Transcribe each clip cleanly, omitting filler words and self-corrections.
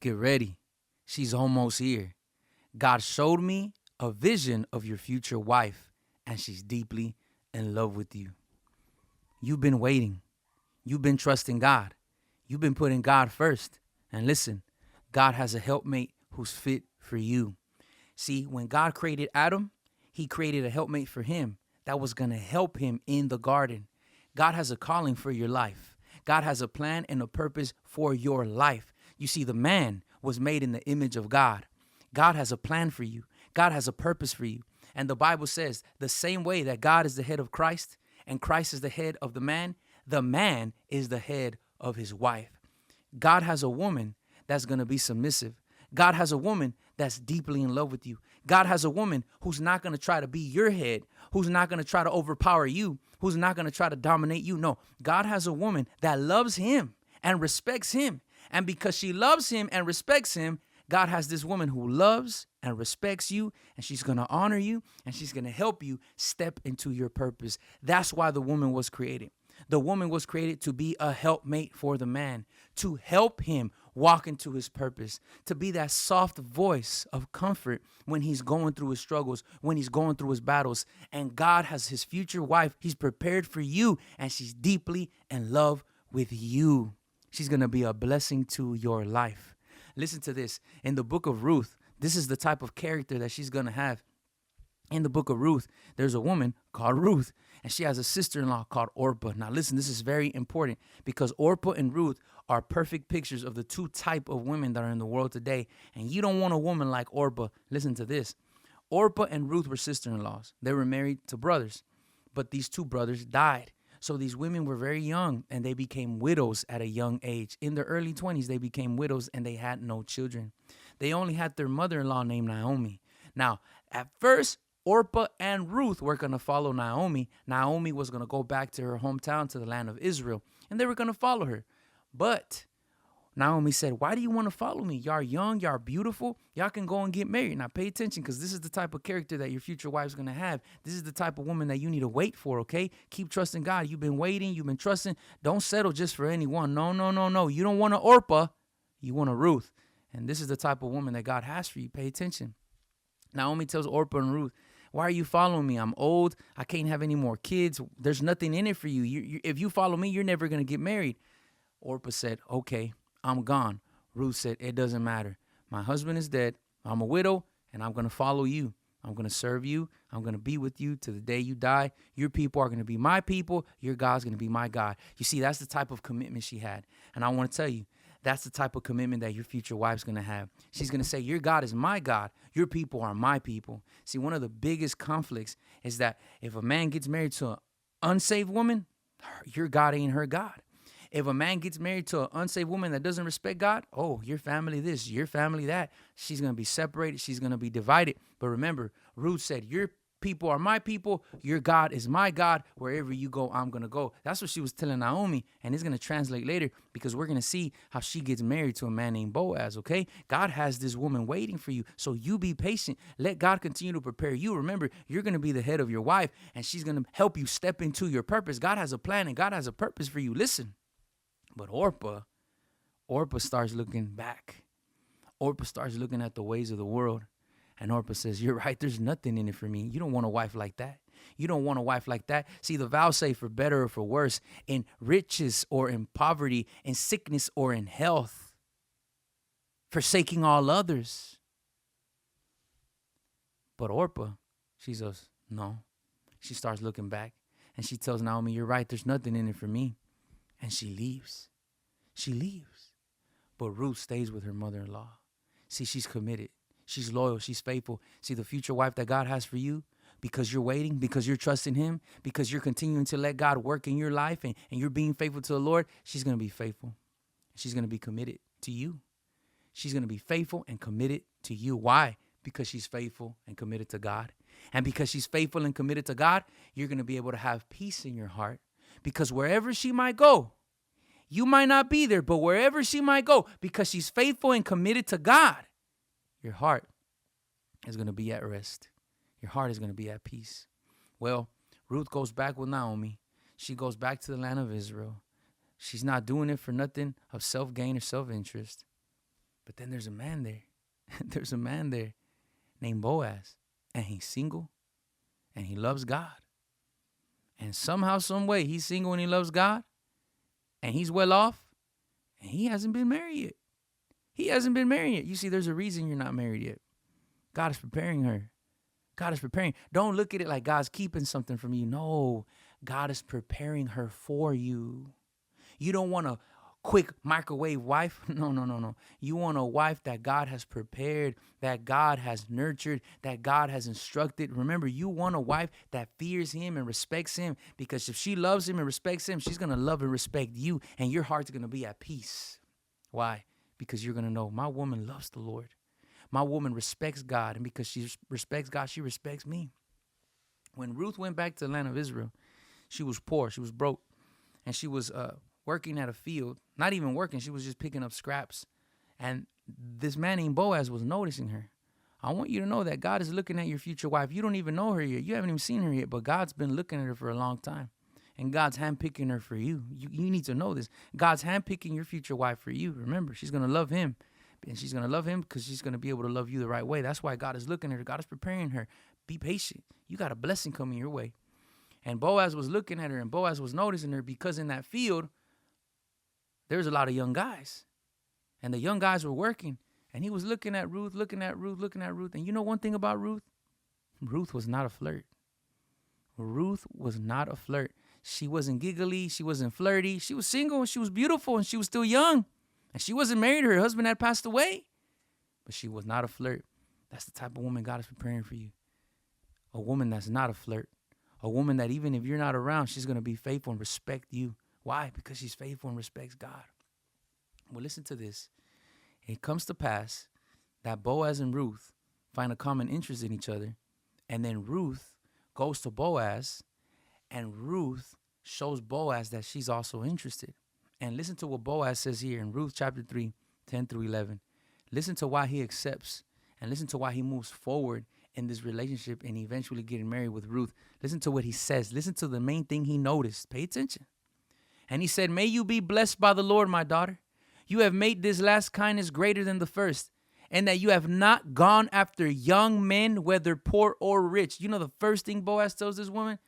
Get ready. She's almost here. God showed me a vision of your future wife, and she's deeply in love with you. You've been waiting. You've been trusting God. You've been putting God first. And listen, God has a helpmate who's fit for you. See, when God created Adam, he created a helpmate for him that was going to help him in the garden. God has a calling for your life. God has a plan and a purpose for your life. You see, the man was made in the image of God. God has a plan for you. God has a purpose for you. And the Bible says the same way that God is the head of Christ and Christ is the head of the man is the head of his wife. God has a woman that's going to be submissive. God has a woman that's deeply in love with you. God has a woman who's not going to try to be your head, who's not going to try to overpower you, who's not going to try to dominate you. No, God has a woman that loves him and respects him. And because she loves him and respects him, God has this woman who loves and respects you, and she's going to honor you, and she's going to help you step into your purpose. That's why the woman was created. The woman was created to be a helpmate for the man, to help him walk into his purpose, to be that soft voice of comfort when he's going through his struggles, when he's going through his battles. And God has his future wife. He's prepared for you, and she's deeply in love with you. She's going to be a blessing to your life. Listen to this. In the book of Ruth, this is the type of character that she's going to have. In the book of Ruth, there's a woman called Ruth, and she has a sister-in-law called Orpa. Now listen, this is very important because Orpa and Ruth are perfect pictures of the two type of women that are in the world today. And you don't want a woman like Orpa. Listen to this. Orpa and Ruth were sister-in-laws. They were married to brothers, but these two brothers died. So these women were very young, and they became widows at a young age. In their early 20s, they became widows, and they had no children. They only had their mother-in-law named Naomi. Now, at first, Orpa and Ruth were going to follow Naomi. Naomi was going to go back to her hometown, to the land of Israel, and they were going to follow her. But Naomi said, why do you want to follow me? Y'all young, y'all beautiful. Y'all can go and get married. Now pay attention, because this is the type of character that your future wife's going to have. This is the type of woman that you need to wait for, okay? Keep trusting God. You've been waiting. You've been trusting. Don't settle just for anyone. No, no, no, no. You don't want an Orpa. You want a Ruth. And this is the type of woman that God has for you. Pay attention. Naomi tells Orpa and Ruth, why are you following me? I'm old. I can't have any more kids. There's nothing in it for you. If you follow me, you're never going to get married. Orpa said, okay, I'm gone. Ruth said, it doesn't matter. My husband is dead. I'm a widow, and I'm going to follow you. I'm going to serve you. I'm going to be with you to the day you die. Your people are going to be my people. Your God's going to be my God. You see, that's the type of commitment she had. And I want to tell you, that's the type of commitment that your future wife's going to have. She's going to say, your God is my God. Your people are my people. See, one of the biggest conflicts is that if a man gets married to an unsaved woman, your God ain't her God. If a man gets married to an unsaved woman that doesn't respect God, oh, your family this, your family that. She's going to be separated. She's going to be divided. But remember, Ruth said, your people are my people. Your God is my God. Wherever you go, I'm going to go. That's what she was telling Naomi. And it's going to translate later because we're going to see how she gets married to a man named Boaz, okay? God has this woman waiting for you. So you be patient. Let God continue to prepare you. Remember, you're going to be the head of your wife, and she's going to help you step into your purpose. God has a plan, and God has a purpose for you. Listen. But Orpa starts looking back. Orpa starts looking at the ways of the world. And Orpa says, you're right, there's nothing in it for me. You don't want a wife like that. You don't want a wife like that. See, the vows say for better or for worse, in riches or in poverty, in sickness or in health, forsaking all others. But Orpa, she says, no. She starts looking back, and she tells Naomi, you're right, there's nothing in it for me. And she leaves. She leaves. But Ruth stays with her mother-in-law. See, she's committed. She's loyal. She's faithful. See, the future wife that God has for you, because you're waiting, because you're trusting him, because you're continuing to let God work in your life and you're being faithful to the Lord, she's going to be faithful. She's going to be committed to you. She's going to be faithful and committed to you. Why? Because she's faithful and committed to God. And because she's faithful and committed to God, you're going to be able to have peace in your heart. Because wherever she might go, you might not be there, but wherever she might go, because she's faithful and committed to God, your heart is going to be at rest. Your heart is going to be at peace. Well, Ruth goes back with Naomi. She goes back to the land of Israel. She's not doing it for nothing of self-gain or self-interest. But then there's a man there. There's a man there named Boaz. And he's single. And he loves God. And somehow, some way, he's single and he loves God. And he's well off. And he hasn't been married yet. He hasn't been married yet. You see, there's a reason you're not married yet. God is preparing her. God is preparing. Don't look at it like God's keeping something from you. No, God is preparing her for you. You don't want a quick microwave wife. No. You want a wife that God has prepared, that God has nurtured, that God has instructed. Remember, you want a wife that fears him and respects him, because if she loves him and respects him, she's going to love and respect you, and your heart's going to be at peace. Why? Because you're going to know, my woman loves the Lord. My woman respects God, and because she respects God, she respects me. When Ruth went back to the land of Israel, she was poor, she was broke, and she was working at a field. Not even working, she was just picking up scraps. And this man named Boaz was noticing her. I want you to know that God is looking at your future wife. You don't even know her yet. You haven't even seen her yet, but God's been looking at her for a long time. And God's handpicking her for you. You need to know this. God's handpicking your future wife for you. Remember, she's going to love him. And she's going to love him because she's going to be able to love you the right way. That's why God is looking at her. God is preparing her. Be patient. You got a blessing coming your way. And Boaz was looking at her, and Boaz was noticing her because in that field, there was a lot of young guys. And the young guys were working. And he was looking at Ruth, looking at Ruth, looking at Ruth. And you know one thing about Ruth? Ruth was not a flirt. Ruth was not a flirt. She wasn't giggly. She wasn't flirty. She was single, and she was beautiful, and she was still young. And she wasn't married. Her husband had passed away. But she was not a flirt. That's the type of woman God is preparing for you. A woman that's not a flirt. A woman that even if you're not around, she's going to be faithful and respect you. Why? Because she's faithful and respects God. Well, listen to this. It comes to pass that Boaz and Ruth find a common interest in each other. And then Ruth goes to Boaz, and Ruth shows Boaz that she's also interested. And listen to what Boaz says here in Ruth chapter 3, 10 through 11. Listen to why he accepts, and listen to why he moves forward in this relationship and eventually getting married with Ruth. Listen to what he says. Listen to the main thing he noticed. Pay attention. And he said, "May you be blessed by the Lord, my daughter. You have made this last kindness greater than the first, and that you have not gone after young men, whether poor or rich." You know the first thing Boaz tells this woman?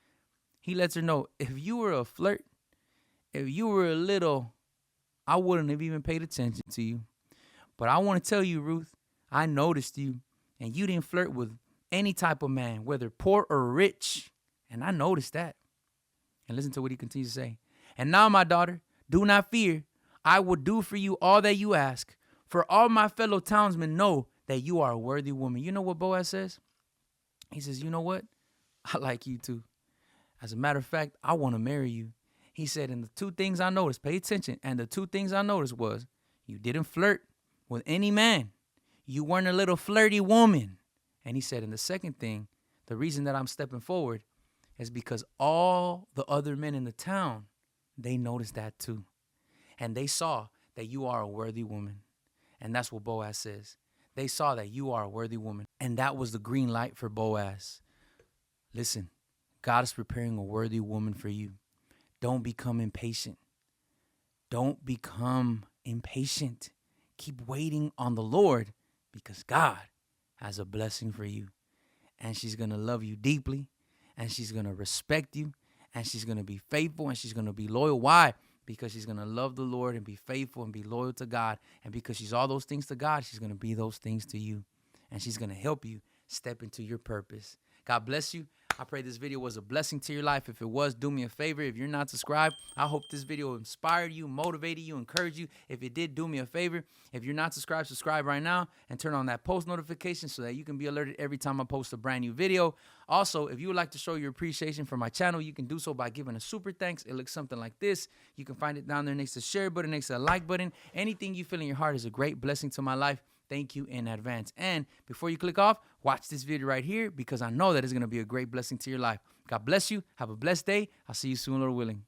He lets her know, if you were a flirt, if you were a little, I wouldn't have even paid attention to you. But I want to tell you, Ruth, I noticed you, and you didn't flirt with any type of man, whether poor or rich. And I noticed that. And listen to what he continues to say. "And now, my daughter, do not fear. I will do for you all that you ask. For all my fellow townsmen know that you are a worthy woman." You know what Boaz says? He says, you know what? I like you too. As a matter of fact, I want to marry you. He said, and the two things I noticed, pay attention. And the two things I noticed was you didn't flirt with any man. You weren't a little flirty woman. And he said, and the second thing, the reason that I'm stepping forward is because all the other men in the town, they noticed that too. And they saw that you are a worthy woman. And that's what Boaz says. They saw that you are a worthy woman. And that was the green light for Boaz. Listen, God is preparing a worthy woman for you. Don't become impatient. Don't become impatient. Keep waiting on the Lord, because God has a blessing for you. And she's going to love you deeply, and she's going to respect you, and she's going to be faithful, and she's going to be loyal. Why? Because she's going to love the Lord and be faithful and be loyal to God. And because she's all those things to God, she's going to be those things to you. And she's going to help you step into your purpose. God bless you. I pray this video was a blessing to your life. If it was, do me a favor. If you're not subscribed, I hope this video inspired you, motivated you, encouraged you. If it did, do me a favor. If you're not subscribed, subscribe right now and turn on that post notification so that you can be alerted every time I post a brand new video. Also, if you would like to show your appreciation for my channel, you can do so by giving a super thanks. It looks something like this. You can find it down there next to the share button, next to the like button. Anything you feel in your heart is a great blessing to my life. Thank you in advance. And before you click off, watch this video right here, because I know that it's going to be a great blessing to your life. God bless you. Have a blessed day. I'll see you soon, Lord willing.